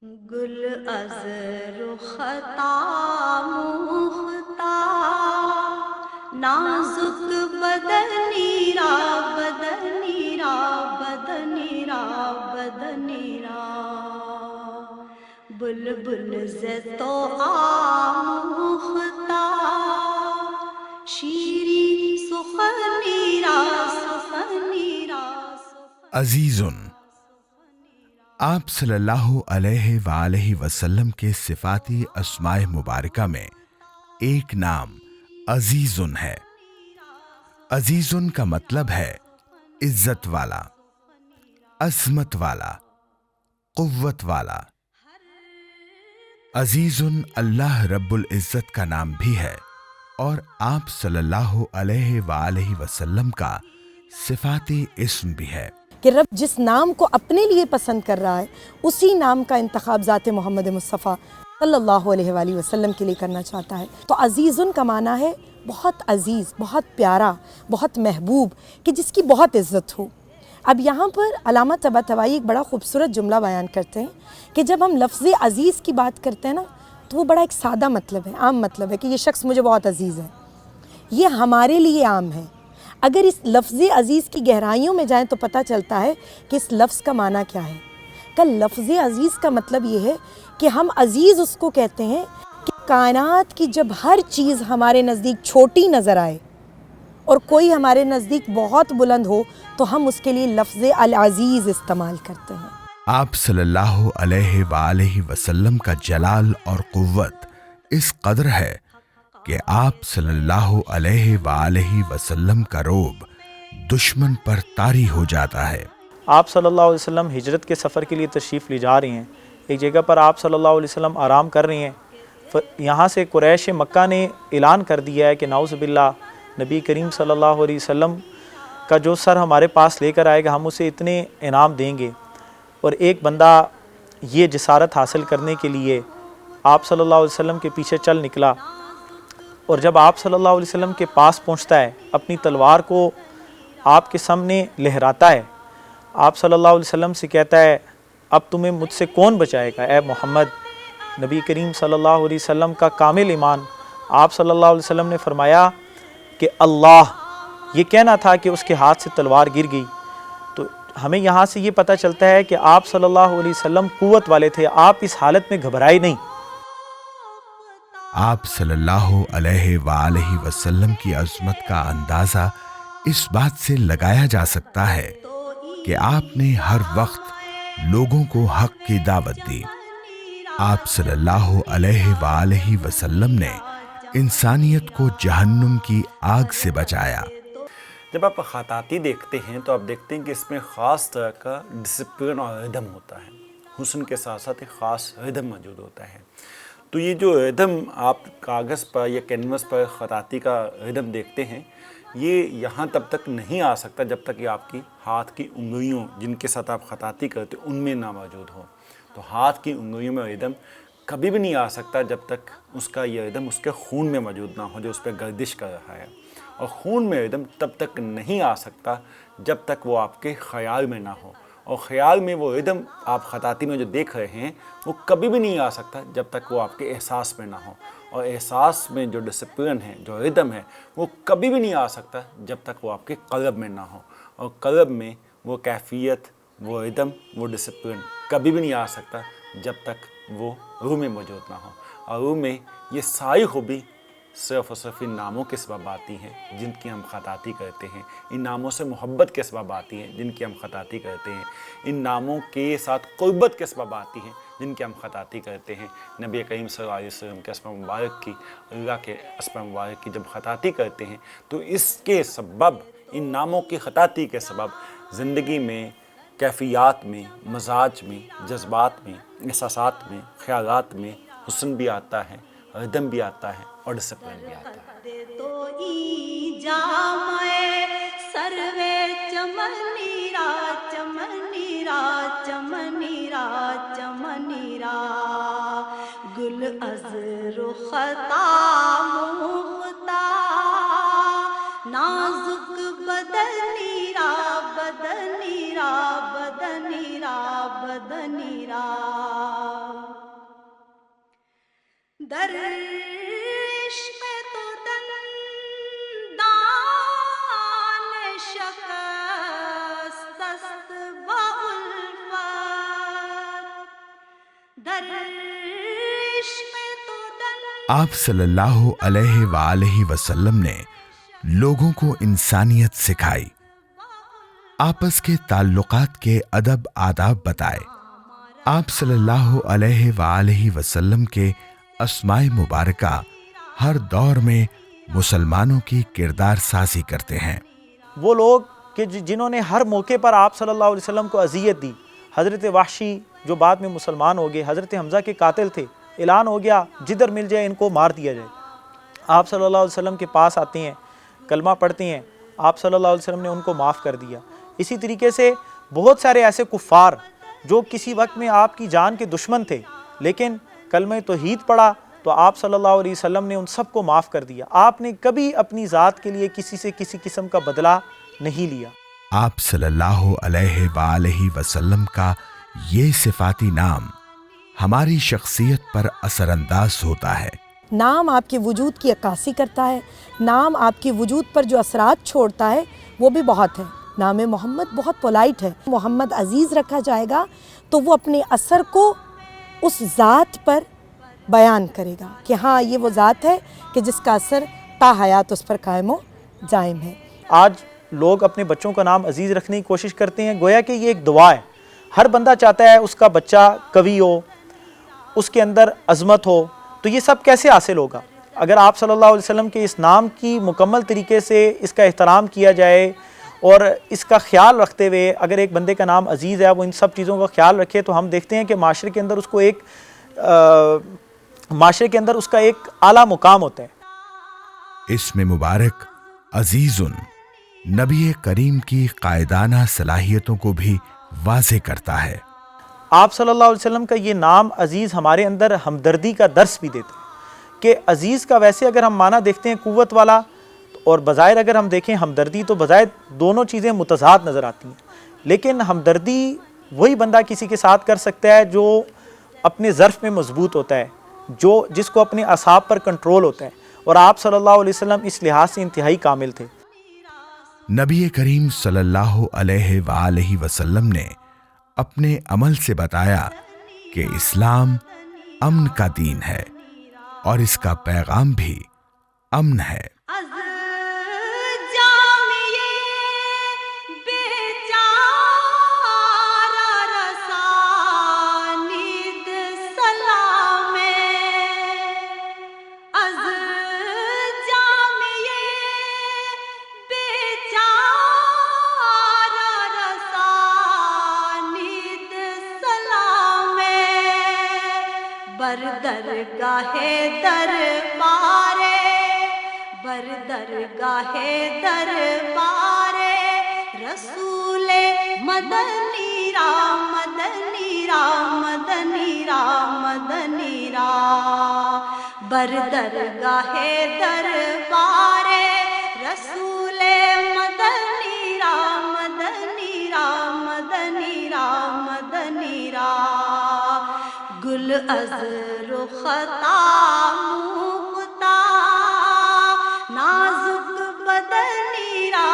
گل از رختا مختا نازک بدنی را بدنی را بدنی را بدنی را بلبل ز تو آموختا شیری سخنی را سخنی را عزیزن، آپ صلی اللہ علیہ وآلہ وسلم کے صفاتی اسماء مبارکہ میں ایک نام عزیزن ہے۔ عزیزن کا مطلب ہے عزت والا، عظمت والا، قوت والا۔ عزیزن اللہ رب العزت کا نام بھی ہے اور آپ صلی اللہ علیہ وآلہ وسلم کا صفاتی اسم بھی ہے کہ رب جس نام کو اپنے لیے پسند کر رہا ہے اسی نام کا انتخاب ذات محمد مصطفیٰ صلی اللہ علیہ وآلہ وسلم کے لیے کرنا چاہتا ہے۔ تو عزیزن کا معنی ہے بہت عزیز، بہت پیارا، بہت محبوب، کہ جس کی بہت عزت ہو۔ اب یہاں پر علامہ طباطبائی ایک بڑا خوبصورت جملہ بیان کرتے ہیں کہ جب ہم لفظ عزیز کی بات کرتے ہیں نا تو وہ بڑا ایک سادہ مطلب ہے، عام مطلب ہے کہ یہ شخص مجھے بہت عزیز ہے۔ یہ ہمارے لیے عام ہے۔ اگر اس لفظ عزیز کی گہرائیوں میں جائیں تو پتہ چلتا ہے کہ اس لفظ کا معنی کیا ہے۔ کہ لفظ عزیز کا مطلب یہ ہے کہ ہم عزیز اس کو کہتے ہیں کہ کائنات کی جب ہر چیز ہمارے نزدیک چھوٹی نظر آئے اور کوئی ہمارے نزدیک بہت بلند ہو تو ہم اس کے لیے لفظ العزیز استعمال کرتے ہیں۔ آپ صلی اللہ علیہ وآلہ وسلم کا جلال اور قوت اس قدر ہے کہ آپ صلی اللہ علیہ وآلہ وسلم کا روب دشمن پر طاری ہو جاتا ہے۔ آپ صلی اللہ علیہ وسلم ہجرت کے سفر کے لیے تشریف لے جا رہی ہیں۔ ایک جگہ پر آپ صلی اللہ علیہ وسلم آرام کر رہی ہیں۔ یہاں سے قریش مکہ نے اعلان کر دیا ہے کہ نعوذ باللہ نبی کریم صلی اللہ علیہ وسلم کا جو سر ہمارے پاس لے کر آئے گا ہم اسے اتنے انعام دیں گے۔ اور ایک بندہ یہ جسارت حاصل کرنے کے لیے آپ صلی اللہ علیہ وسلم کے پیچھے چل نکلا، اور جب آپ صلی اللہ علیہ وسلم کے پاس پہنچتا ہے اپنی تلوار کو آپ کے سامنے لہراتا ہے، آپ صلی اللہ علیہ وسلم سے کہتا ہے اب تمہیں مجھ سے کون بچائے گا اے محمد۔ نبی کریم صلی اللہ علیہ وسلم کا کامل ایمان، آپ صلی اللہ علیہ وسلم نے فرمایا کہ اللہ، یہ کہنا تھا کہ اس کے ہاتھ سے تلوار گر گئی۔ تو ہمیں یہاں سے یہ پتہ چلتا ہے کہ آپ صلی اللہ علیہ وسلم قوت والے تھے، آپ اس حالت میں گھبرائے نہیں۔ آپ صلی اللہ علیہ وآلہ وسلم کی عظمت کا اندازہ اس بات سے لگایا جا سکتا ہے کہ آپ نے ہر وقت لوگوں کو حق کی دعوت دی۔ آپ صلی اللہ علیہ وآلہ وسلم نے انسانیت کو جہنم کی آگ سے بچایا۔ جب آپ خطاطی دیکھتے ہیں تو آپ دیکھتے ہیں کہ اس میں خاص طرح کا ڈسپلن اور ردم ہوتا ہے۔ حسن کے ساتھ ساتھ ایک خاص ردم موجود ہوتا ہے۔ تو یہ جو ردم آپ کاغذ پر یا کینوس پر خطاطی کا ردم دیکھتے ہیں، یہ یہاں تب تک نہیں آ سکتا جب تک یہ آپ کی ہاتھ کی انگلیوں جن کے ساتھ آپ خطاطی کرتے ان میں نہ موجود ہو۔ تو ہاتھ کی انگلیوں میں ردم کبھی بھی نہیں آ سکتا جب تک اس کا یہ ردم اس کے خون میں موجود نہ ہو جو اس پہ گردش کر رہا ہے، اور خون میں ردم تب تک نہیں آ سکتا جب تک وہ آپ کے خیال میں نہ ہو، اور خیال میں وہ ردم آپ خطاطی میں جو دیکھ رہے ہیں وہ کبھی بھی نہیں آ سکتا جب تک وہ آپ کے احساس میں نہ ہو، اور احساس میں جو ڈسپلن ہے، جو ردم ہے، وہ کبھی بھی نہیں آ سکتا جب تک وہ آپ کے قلب میں نہ ہو، اور قلب میں وہ کیفیت، وہ ردم، وہ ڈسپلن کبھی بھی نہیں آ سکتا جب تک وہ روح میں موجود نہ ہو۔ اور روح میں یہ ساری خوبی صرف اور صرف ان ناموں کے سبب آتی ہیں جن کی ہم خطاطی کرتے ہیں، ان ناموں سے محبت کے سبب آتی ہیں جن کی ہم خطاطی کرتے ہیں، ان ناموں کے ساتھ قربت کے سبب آتی ہیں جن کی ہم خطاطی کرتے ہیں۔ نبی کریم صلی اللہ علیہ وسلم کے اسماء مبارک کی، اللہ کے اسماء مبارک کی جب خطاطی کرتے ہیں تو اس کے سبب، ان ناموں کی خطاطی کے سبب زندگی میں کیفیات میں، مزاج میں، جذبات میں، احساسات میں، خیالات میں حسن بھی آتا ہے، ردم بھی آتا ہے اور ڈسپلن بھی آتا ہے۔ تو ای جامے سروے چمنی را چمنی را چمنی را چمنی را گل از رختا مختا نازک بدنی را بدنی را بدنی را بدنی را در عشق تو دندان شکست است با الفت در عشق تو دندان آپ صلی اللہ علیہ وآلہ وسلم نے لوگوں کو انسانیت سکھائی، آپس کے تعلقات کے ادب آداب بتائے۔ آپ صلی اللہ علیہ وآلہ وسلم کے اسماء مبارکہ ہر دور میں مسلمانوں کی کردار سازی کرتے ہیں۔ وہ لوگ کہ جنہوں نے ہر موقع پر آپ صلی اللہ علیہ وسلم کو اذیت دی، حضرت وحشی جو بعد میں مسلمان ہو گئے، حضرت حمزہ کے قاتل تھے، اعلان ہو گیا جدھر مل جائے ان کو مار دیا جائے۔ آپ صلی اللہ علیہ وسلم کے پاس آتے ہیں، کلمہ پڑھتے ہیں، آپ صلی اللہ علیہ وسلم نے ان کو معاف کر دیا۔ اسی طریقے سے بہت سارے ایسے کفار جو کسی وقت میں آپ کی جان کے دشمن تھے، لیکن کلمہ توحید پڑھا تو آپ صلی اللہ علیہ وسلم نے ان سب کو معاف کر دیا۔ آپ نے کبھی اپنی ذات کے لیے کسی سے کسی قسم کا بدلہ نہیں لیا۔ آپ صلی اللہ علیہ وآلہ وسلم کا یہ صفاتی نام ہماری شخصیت پر اثر انداز ہوتا ہے۔ نام آپ کے وجود کی عکاسی کرتا ہے، نام آپ کے وجود پر جو اثرات چھوڑتا ہے وہ بھی بہت ہے۔ نام محمد بہت پولائٹ ہے۔ محمد عزیز رکھا جائے گا تو وہ اپنے اثر کو اس ذات پر بیان کرے گا کہ ہاں یہ وہ ذات ہے کہ جس کا اثر تا حیات اس پر قائم و دائم ہے۔ آج لوگ اپنے بچوں کا نام عزیز رکھنے کی کوشش کرتے ہیں، گویا کہ یہ ایک دعا ہے۔ ہر بندہ چاہتا ہے اس کا بچہ قوی ہو، اس کے اندر عظمت ہو، تو یہ سب کیسے حاصل ہوگا؟ اگر آپ صلی اللہ علیہ وسلم کے اس نام کی مکمل طریقے سے اس کا احترام کیا جائے اور اس کا خیال رکھتے ہوئے اگر ایک بندے کا نام عزیز ہے، وہ ان سب چیزوں کا خیال رکھے، تو ہم دیکھتے ہیں کہ معاشرے کے اندر اس کو اس کا ایک اعلیٰ مقام ہوتا ہے۔ اسم مبارک عزیزن نبی کریم کی قائدانہ صلاحیتوں کو بھی واضح کرتا ہے۔ آپ صلی اللہ علیہ وسلم کا یہ نام عزیز ہمارے اندر ہمدردی کا درس بھی دیتا ہے کہ عزیز کا ویسے اگر ہم معنی دیکھتے ہیں قوت والا، اور بظاہر اگر ہم دیکھیں ہمدردی، تو بظاہر دونوں چیزیں متضاد نظر آتی ہیں، لیکن ہمدردی وہی بندہ کسی کے ساتھ کر سکتا ہے جو اپنے ظرف میں مضبوط ہوتا ہے، جس کو اپنے اعصاب پر کنٹرول ہوتا ہے، اور آپ صلی اللہ علیہ وسلم اس لحاظ سے انتہائی کامل تھے۔ نبی کریم صلی اللہ علیہ وآلہ وسلم نے اپنے عمل سے بتایا کہ اسلام امن کا دین ہے اور اس کا پیغام بھی امن ہے۔ از جامعِ بیچارہ رسانید سلام، از جامعِ بیچارہ رسانید سلام، بر درگاہ دربار، بر درگاہ دربار رسول مدنی را، مدنی را، مدنی را، مدنی را، بر درگاہ دربار رسول مدنی را، مدنی را، مدنی را، مدنی را، گل از رخطا نازک بدنی را